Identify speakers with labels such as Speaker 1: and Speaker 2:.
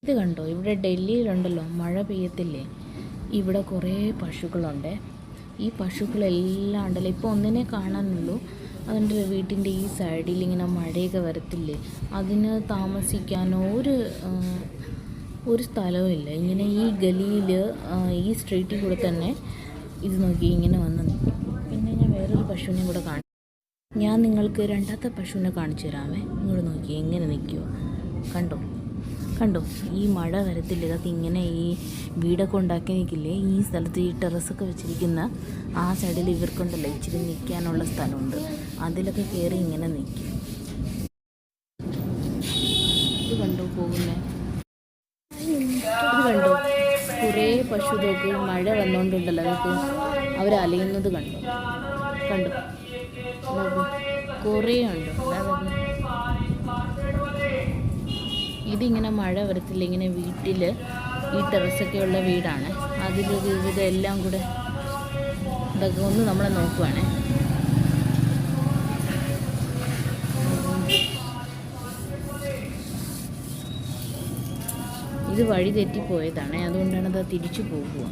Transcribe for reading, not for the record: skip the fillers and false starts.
Speaker 1: ഇത് കണ്ടോ, ഇവിടെ ഡൽഹിയിലുണ്ടല്ലോ മഴ പെയ്യത്തില്ലേ, ഇവിടെ കുറേ പശുക്കളുണ്ട്. ഈ പശുക്കളെല്ലാം ഉണ്ടല്ലോ, ഇപ്പോൾ ഒന്നിനെ കാണാനുള്ളൂ. അതിൻ്റെ വീട്ടിൻ്റെ ഈ സൈഡിൽ ഇങ്ങനെ മഴയൊക്കെ വരത്തില്ലേ, അതിന് താമസിക്കാനോ ഒരു സ്ഥലവും ഇല്ല. ഇങ്ങനെ ഈ ഗലിയിൽ ഈ സ്ട്രീറ്റിൽ കൂടെ തന്നെ ഇത് നോക്കി ഇങ്ങനെ വന്ന് നിൽക്കും. പിന്നെ ഞാൻ വേറൊരു പശുവിനെ കൂടെ ഞാൻ നിങ്ങൾക്ക് രണ്ടാമത്തെ പശുവിനെ കാണിച്ചു തരാമേ. ഇങ്ങോട്ട് നോക്കി എങ്ങനെ നിൽക്കുമോ, കണ്ടോ ഈ മഴ വരത്തില്ല. ഇതൊക്കെ ഇങ്ങനെ ഈ വീടൊക്കെ ഉണ്ടാക്കി നിൽക്കില്ലേ, ഈ സ്ഥലത്ത് ഈ ടെറസൊക്കെ വെച്ചിരിക്കുന്ന ആ സൈഡിൽ ഇവർക്കുണ്ടല്ലോ ഇച്ചിരി നിൽക്കാനുള്ള സ്ഥലമുണ്ട്. അതിലൊക്കെ കയറി ഇങ്ങനെ നിൽക്കും. ഇത് കണ്ടോ പോകുന്നേ, ഇത് കണ്ടോ കുറേ പശുതൊക്കെ മഴ വന്നുകൊണ്ടുണ്ടല്ലോ അതൊക്കെ അവർ അലയുന്നത് കണ്ടോ കുറേ ഉണ്ട്. ഇതിങ്ങനെ മഴ വരത്തില്ല, ഇങ്ങനെ വീട്ടിൽ ഈ ടെറസൊക്കെ ഉള്ള വീടാണ്. അതിൽ ഇതെല്ലാം കൂടെ ഇതൊക്കെ ഒന്ന് നമ്മളെ നോക്കുവാണേ. ഇത് വഴി തെറ്റിപ്പോയതാണ്, അതുകൊണ്ടാണ് അത് തിരിച്ചു പോകുക.